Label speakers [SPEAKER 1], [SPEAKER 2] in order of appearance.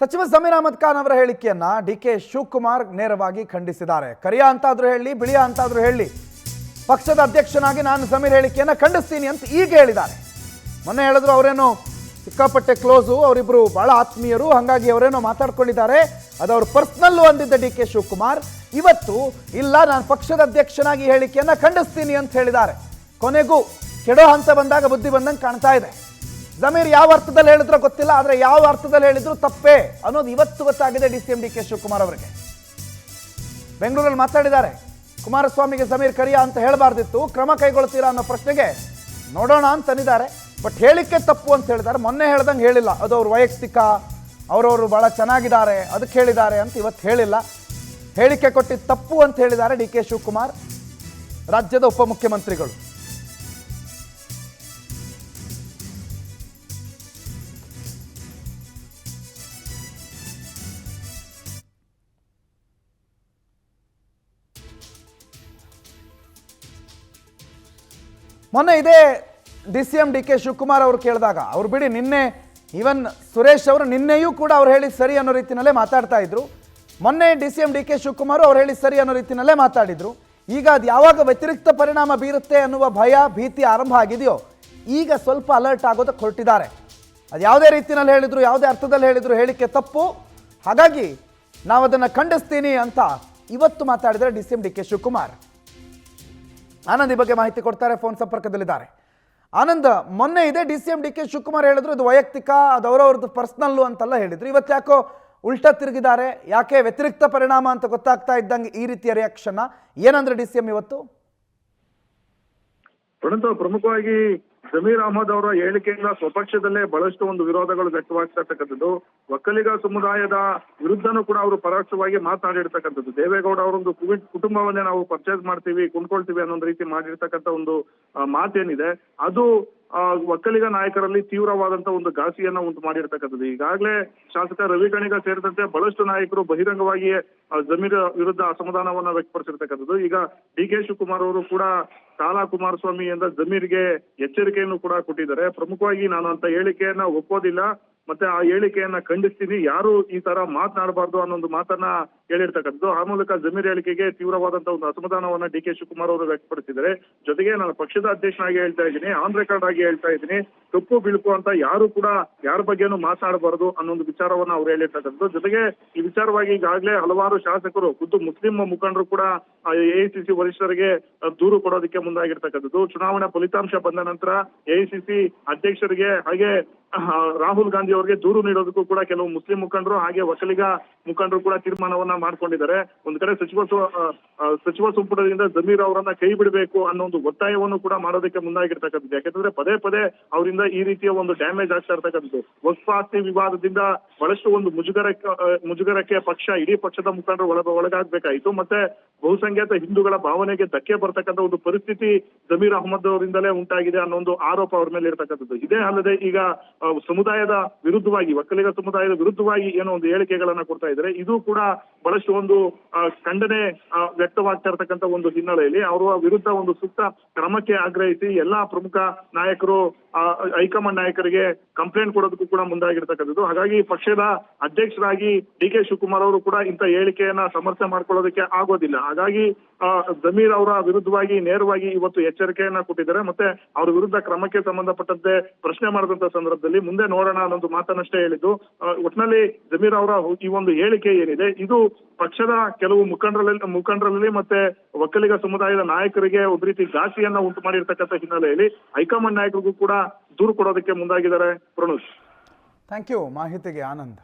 [SPEAKER 1] ಸಚಿವ ಜಮೀರ್ ಅಹಮದ್ ಖಾನ್ ಅವರ ಹೇಳಿಕೆಯನ್ನ ಡಿಕೆ ಶಿವಕುಮಾರ್ ನೇರವಾಗಿ ಖಂಡಿಸಿದ್ದಾರೆ. ಕರಿಯ ಅಂತಾದ್ರೂ ಹೇಳಿ, ಬಿಳಿಯ ಅಂತಾದ್ರೂ ಹೇಳಿ, ಪಕ್ಷದ ಅಧ್ಯಕ್ಷನಾಗಿ ನಾನು ಜಮೀರ್ ಹೇಳಿಕೆಯನ್ನ ಖಂಡಿಸ್ತೀನಿ ಅಂತ ಈಗ ಹೇಳಿದ್ದಾರೆ. ಮೊನ್ನೆ ಹೇಳಿದ್ರು ಅವರೇನೋ ಸಿಕ್ಕಾಪಟ್ಟೆ ಕ್ಲೋಸು, ಅವರಿಬ್ರು ಬಹಳ ಆತ್ಮೀಯರು, ಹಾಗಾಗಿ ಅವರೇನೋ ಮಾತಾಡ್ಕೊಂಡಿದ್ದಾರೆ, ಅದು ಅವ್ರ ಪರ್ಸನಲ್ಲು ಅಂದಿದ್ದ ಡಿಕೆ ಶಿವಕುಮಾರ್ ಇವತ್ತು ಇಲ್ಲ, ನಾನು ಪಕ್ಷದ ಅಧ್ಯಕ್ಷನಾಗಿ ಹೇಳಿಕೆಯನ್ನ ಖಂಡಿಸ್ತೀನಿ ಅಂತ ಹೇಳಿದ್ದಾರೆ. ಕೊನೆಗೂ ಕೆಡೋ ಹಂತ ಬಂದಾಗ ಬುದ್ಧಿ ಬಂದಂಗೆ ಕಾಣ್ತಾ ಇದೆ. ಜಮೀರ್ ಯಾವ ಅರ್ಥದಲ್ಲಿ ಹೇಳಿದ್ರೋ ಗೊತ್ತಿಲ್ಲ, ಆದರೆ ಯಾವ ಅರ್ಥದಲ್ಲಿ ಹೇಳಿದ್ರು ತಪ್ಪೇ ಅನ್ನೋದು ಇವತ್ತು ಗೊತ್ತಾಗಿದೆ ಡಿಸಿಎಂ ಡಿಕೆ ಶಿವಕುಮಾರ್ ಅವರಿಗೆ. ಬೆಂಗಳೂರಲ್ಲಿ ಮಾತಾಡಿದ್ದಾರೆ, ಕುಮಾರಸ್ವಾಮಿಗೆ ಜಮೀರ್ ಕರಿಯ ಅಂತ ಹೇಳಬಾರ್ದಿತ್ತು, ಕ್ರಮ ಕೈಗೊಳ್ತೀರಾ ಅನ್ನೋ ಪ್ರಶ್ನೆಗೆ ನೋಡೋಣ ಅಂತಂದಿದ್ದಾರೆ. ಬಟ್ ಹೇಳಿಕೆ ತಪ್ಪು ಅಂತ ಹೇಳಿದ್ದಾರೆ. ಮೊನ್ನೆ ಹೇಳ್ದಂಗೆ ಹೇಳಿಲ್ಲ, ಅದು ಅವ್ರ ವೈಯಕ್ತಿಕ, ಅವರವರು ಬಹಳ ಚೆನ್ನಾಗಿದ್ದಾರೆ ಅದಕ್ಕೆ ಹೇಳಿದ್ದಾರೆ ಅಂತ ಇವತ್ತು ಹೇಳಿಲ್ಲ. ಹೇಳಿಕೆ ಕೊಟ್ಟಿದ್ದು ತಪ್ಪು ಅಂತ ಹೇಳಿದ್ದಾರೆ ಡಿ ಕೆ ಶಿವಕುಮಾರ್, ರಾಜ್ಯದ ಉಪಮುಖ್ಯಮಂತ್ರಿಗಳು. ಮೊನ್ನೆ ಇದೇ ಡಿಸಿಎಂ ಡಿ ಕೆ ಶಿವಕುಮಾರ್ ಅವರು ಕೇಳಿದಾಗ, ಅವ್ರು ಬಿಡಿ, ನಿನ್ನೆ ಈವನ್ ಸುರೇಶ್ ಅವರು ನಿನ್ನೆಯೂ ಕೂಡ ಅವ್ರು ಹೇಳಿದ ಸರಿ ಅನ್ನೋ ರೀತಿಯಲ್ಲೇ ಮಾತಾಡ್ತಾ ಇದ್ರು. ಮೊನ್ನೆ ಡಿಸಿಎಂ ಡಿ ಕೆ ಶಿವಕುಮಾರ್ ಅವ್ರು ಹೇಳಿದ ಸರಿ ಅನ್ನೋ ರೀತಿಯಲ್ಲೇ ಮಾತಾಡಿದ್ರು. ಈಗ ಅದು ಯಾವಾಗ ವ್ಯತಿರಿಕ್ತ ಪರಿಣಾಮ ಬೀರುತ್ತೆ ಅನ್ನುವ ಭಯ ಭೀತಿ ಆರಂಭ ಆಗಿದೆಯೋ, ಈಗ ಸ್ವಲ್ಪ ಅಲರ್ಟ್ ಆಗೋದಕ್ಕೆ ಹೊರಟಿದ್ದಾರೆ. ಅದು ಯಾವುದೇ ರೀತಿಯಲ್ಲಿ ಹೇಳಿದ್ರು, ಯಾವುದೇ ಅರ್ಥದಲ್ಲಿ ಹೇಳಿದ್ರು ಹೇಳಿಕೆ ತಪ್ಪು, ಹಾಗಾಗಿ ನಾವು ಅದನ್ನು ಖಂಡಿಸ್ತೀನಿ ಅಂತ ಇವತ್ತು ಮಾತಾಡಿದರೆ DCM D K Shivakumar. Anand ಈ ಬಗ್ಗೆ ಮಾಹಿತಿ ಕೊಡ್ತಾರೆ, ಫೋನ್ ಸಂಪರ್ಕದಲ್ಲಿದ್ದಾರೆ. ಆನಂದ್, ಮೊನ್ನೆ ಇದೆ ಡಿಸಿಎಂ ಡಿ ಕೆ ಶಿವಕುಮಾರ್ ಹೇಳಿದ್ರು ಇದು ವೈಯಕ್ತಿಕ, ಅದು ಅವರವ್ರದ್ದು ಪರ್ಸನಲ್ಲು ಅಂತೆಲ್ಲ ಹೇಳಿದ್ರು. ಇವತ್ತು ಯಾಕೋ ಉಲ್ಟಾ ತಿರುಗಿದ್ದಾರೆ, ಯಾಕೆ ವ್ಯತಿರಿಕ್ತ ಪರಿಣಾಮ ಅಂತ ಗೊತ್ತಾಗ್ತಾ ಇದ್ದಂಗೆ ಈ ರೀತಿಯ ರಿಯಾಕ್ಷನ್ ಏನಂದ್ರೆ ಡಿಸಿಎಂ ಇವತ್ತು?
[SPEAKER 2] ಪ್ರಮುಖವಾಗಿ ಜಮೀರ್ ಅಹಮದ್ ಅವರ ಹೇಳಿಕೆಯಿಂದ ಸ್ವಪಕ್ಷದಲ್ಲೇ ಬಹಳಷ್ಟು ಒಂದು ವಿರೋಧಗಳು ವ್ಯಕ್ತವಾಗ್ತಾ ಇರ್ತಕ್ಕಂಥದ್ದು. ಒಕ್ಕಲಿಗ ಸಮುದಾಯದ ವಿರುದ್ಧನೂ ಕೂಡ ಅವರು ಪರೋಕ್ಷವಾಗಿ ಮಾತನಾಡಿರ್ತಕ್ಕಂಥದ್ದು. ದೇವೇಗೌಡ ಅವರೊಂದು ಕುಟುಂಬವನ್ನೇ ನಾವು ಪರ್ಚೇಸ್ ಮಾಡ್ತೀವಿ, ಕೊಂಡ್ಕೊಳ್ತೀವಿ ಅನ್ನೋ ರೀತಿ ಮಾಡಿರ್ತಕ್ಕಂಥ ಒಂದು ಮಾತೇನಿದೆ, ಅದು ಒಕ್ಕಲಿಗ ನಾಯಕರಲ್ಲಿ ತೀವ್ರವಾದಂತ ಒಂದು ಘಾಸಿಯನ್ನ ಉಂಟು ಮಾಡಿರ್ತಕ್ಕಂಥದ್ದು. ಈಗಾಗಲೇ ಶಾಸಕ ರವಿ ಗಣಿಗ ಸೇರಿದಂತೆ ಬಹಳಷ್ಟು ನಾಯಕರು ಬಹಿರಂಗವಾಗಿಯೇ ಜಮೀರ್ ವಿರುದ್ಧ ಅಸಮಾಧಾನವನ್ನ ವ್ಯಕ್ತಪಡಿಸಿರ್ತಕ್ಕಂಥದ್ದು. ಈಗ ಡಿ ಕೆ ಶಿವಕುಮಾರ್ ಅವರು ಕೂಡ ಕಾಲಾ ಕುಮಾರಸ್ವಾಮಿ ಎಂದ ಜಮೀರ್ಗೆ ಎಚ್ಚರಿಕೆಯನ್ನು ಕೂಡ ಕೊಟ್ಟಿದ್ದಾರೆ. ಪ್ರಮುಖವಾಗಿ ನಾನು ಅಂತ ಹೇಳಿಕೆಯನ್ನ ಒಪ್ಪೋದಿಲ್ಲ, ಮತ್ತೆ ಆ ಹೇಳಿಕೆಯನ್ನ ಖಂಡಿಸ್ತೀನಿ, ಯಾರು ಈ ತರ ಮಾತನಾಡಬಾರ್ದು ಅನ್ನೋ ಒಂದು ಮಾತನ್ನ ಹೇಳಿರ್ತಕ್ಕಂಥದ್ದು. ಆ ಮೂಲಕ ಜಮೀರ್ ಹೇಳಿಕೆಗೆ ತೀವ್ರವಾದಂತಹ ಒಂದು ಅಸಮಾಧಾನವನ್ನ ಡಿ ಕೆ ಶಿವಕುಮಾರ್ ಅವರು ವ್ಯಕ್ತಪಡಿಸಿದ್ದಾರೆ. ಜೊತೆಗೆ ನಾನು ಪಕ್ಷದ ಅಧ್ಯಕ್ಷನಾಗಿ ಹೇಳ್ತಾ ಇದ್ದೀನಿ, ಆನ್ ರೆಕಾರ್ಡ್ ಆಗಿ ಹೇಳ್ತಾ ಇದ್ದೀನಿ, ಕಪ್ಪು ಬಿಳುಕು ಅಂತ ಯಾರು ಕೂಡ ಯಾರ ಬಗ್ಗೆನೂ ಮಾತನಾಡಬಾರದು ಅನ್ನೊಂದು ವಿಚಾರವನ್ನ ಅವ್ರು ಹೇಳಿರ್ತಕ್ಕಂಥದ್ದು. ಜೊತೆಗೆ ಈ ವಿಚಾರವಾಗಿ ಈಗಾಗಲೇ ಹಲವಾರು ಶಾಸಕರು, ಖುದ್ದು ಮುಸ್ಲಿಂ ಮುಖಂಡರು ಕೂಡ ಎಐಸಿಸಿ ವರಿಷ್ಠರಿಗೆ ದೂರು ಕೊಡೋದಕ್ಕೆ ಮುಂದಾಗಿರ್ತಕ್ಕಂಥದ್ದು. ಚುನಾವಣಾ ಫಲಿತಾಂಶ ಬಂದ ನಂತರ ಎಐಸಿಸಿ ಅಧ್ಯಕ್ಷರಿಗೆ ಹಾಗೆ ರಾಹುಲ್ ಗಾಂಧಿ ಅವರಿಗೆ ದೂರು ನೀಡೋದಕ್ಕೂ ಕೂಡ ಕೆಲವು ಮುಸ್ಲಿಂ ಮುಖಂಡರು ಹಾಗೆ ಒಕ್ಕಲಿಗ ಮುಖಂಡರು ಕೂಡ ತೀರ್ಮಾನವನ್ನ ಮಾಡ್ಕೊಂಡಿದ್ದಾರೆ. ಒಂದ್ ಕಡೆ ಸಚಿವ ಸಂಪುಟದಿಂದ ಜಮೀರ್ ಅವರನ್ನ ಕೈ ಬಿಡಬೇಕು ಅನ್ನೋ ಒಂದು ಒತ್ತಾಯವನ್ನು ಕೂಡ ಮಾಡೋದಕ್ಕೆ ಮುಂದಾಗಿರ್ತಕ್ಕಂಥದ್ದು. ಯಾಕಂದ್ರೆ ಪದೇ ಪದೇ ಅವರಿಂದ ಈ ರೀತಿಯ ಒಂದು ಡ್ಯಾಮೇಜ್ ಆಗ್ತಾ ಇರ್ತಕ್ಕಂಥದ್ದು. ವಕ್ಫ್ ಆಸ್ತಿ ವಿವಾದದಿಂದ ಬಹಳಷ್ಟು ಒಂದು ಮುಜುಗರಕ್ಕೆ ಇಡೀ ಪಕ್ಷದ ಮುಖಂಡರು ಒಳಗಾಗಬೇಕಾಯಿತು. ಮತ್ತೆ ಬಹುಸಂಖ್ಯಾತ ಹಿಂದೂಗಳ ಭಾವನೆಗೆ ಧಕ್ಕೆ ಬರ್ತಕ್ಕಂಥ ಒಂದು ಪರಿಸ್ಥಿತಿ ಜಮೀರ್ ಅಹಮದ್ ಅವರಿಂದಲೇ ಉಂಟಾಗಿದೆ ಅನ್ನೋ ಒಂದು ಆರೋಪ ಅವ್ರ ಮೇಲೆ ಇರ್ತಕ್ಕಂಥದ್ದು. ಇದೇ ಅಲ್ಲದೆ ಈಗ ಸಮುದಾಯದ ವಿರುದ್ಧವಾಗಿ, ಒಕ್ಕಲಿಗ ಸಮುದಾಯದ ವಿರುದ್ಧವಾಗಿ ಏನೋ ಒಂದು ಹೇಳಿಕೆಗಳನ್ನ ಕೊಡ್ತಾ ಇದ್ದಾರೆ. ಇದು ಕೂಡ ಬಹಳಷ್ಟು ಒಂದು ಖಂಡನೆ ವ್ಯಕ್ತವಾಗ್ತಾ ಇರ್ತಕ್ಕಂಥ ಒಂದು ಹಿನ್ನೆಲೆಯಲ್ಲಿ ಅವರ ವಿರುದ್ಧ ಒಂದು ಸೂಕ್ತ ಕ್ರಮಕ್ಕೆ ಆಗ್ರಹಿಸಿ ಎಲ್ಲಾ ಪ್ರಮುಖ ನಾಯಕರು, ಹೈಕಮಾಂಡ್ ನಾಯಕರಿಗೆ ಕಂಪ್ಲೇಂಟ್ ಕೊಡೋದಕ್ಕೂ ಕೂಡ ಮುಂದಾಗಿರ್ತಕ್ಕಂಥದ್ದು. ಹಾಗಾಗಿ ಪಕ್ಷದ ಅಧ್ಯಕ್ಷರಾಗಿ ಡಿ ಕೆ ಶಿವಕುಮಾರ್ ಅವರು ಕೂಡ ಇಂಥ ಹೇಳಿಕೆಯನ್ನ ಸಮರ್ಥನೆ ಮಾಡ್ಕೊಳ್ಳೋದಕ್ಕೆ ಆಗೋದಿಲ್ಲ. ಹಾಗಾಗಿ ಜಮೀರ್ ಅವರ ವಿರುದ್ಧವಾಗಿ ನೇರವಾಗಿ ಇವತ್ತು ಎಚ್ಚರಿಕೆಯನ್ನ ಕೊಟ್ಟಿದ್ದಾರೆ. ಮತ್ತೆ ಅವರ ವಿರುದ್ಧ ಕ್ರಮಕ್ಕೆ ಸಂಬಂಧಪಟ್ಟಂತೆ ಪ್ರಶ್ನೆ ಮಾಡಿದಂತ ಸಂದರ್ಭದಲ್ಲಿ ಮುಂದೆ ನೋಡೋಣ ಅನ್ನೊಂದು ಮಾತನ್ನಷ್ಟೇ ಹೇಳಿದ್ದು. ಒಟ್ಟಿನಲ್ಲಿ ಜಮೀರ್ ಅವರ ಈ ಒಂದು ಹೇಳಿಕೆ ಏನಿದೆ, ಇದು ಪಕ್ಷದ ಕೆಲವು ಮುಖಂಡರಲ್ಲಿ ಮತ್ತೆ ಒಕ್ಕಲಿಗ ಸಮುದಾಯದ ನಾಯಕರಿಗೆ ಒಂದು ರೀತಿ ಘಾಸಿಯನ್ನ ಉಂಟು ಮಾಡಿರ್ತಕ್ಕಂಥ ಹಿನ್ನೆಲೆಯಲ್ಲಿ ಹೈಕಮಾಂಡ್ ನಾಯಕರಿಗೂ ಕೂಡ ದೂರು ಕೊಡೋದಕ್ಕೆ ಮುಂದಾಗಿದ್ದಾರೆ. ಪ್ರಣೋದ್,
[SPEAKER 1] ಥ್ಯಾಂಕ್ ಯು ಮಾಹಿತಿಗೆ ಆನಂದ್.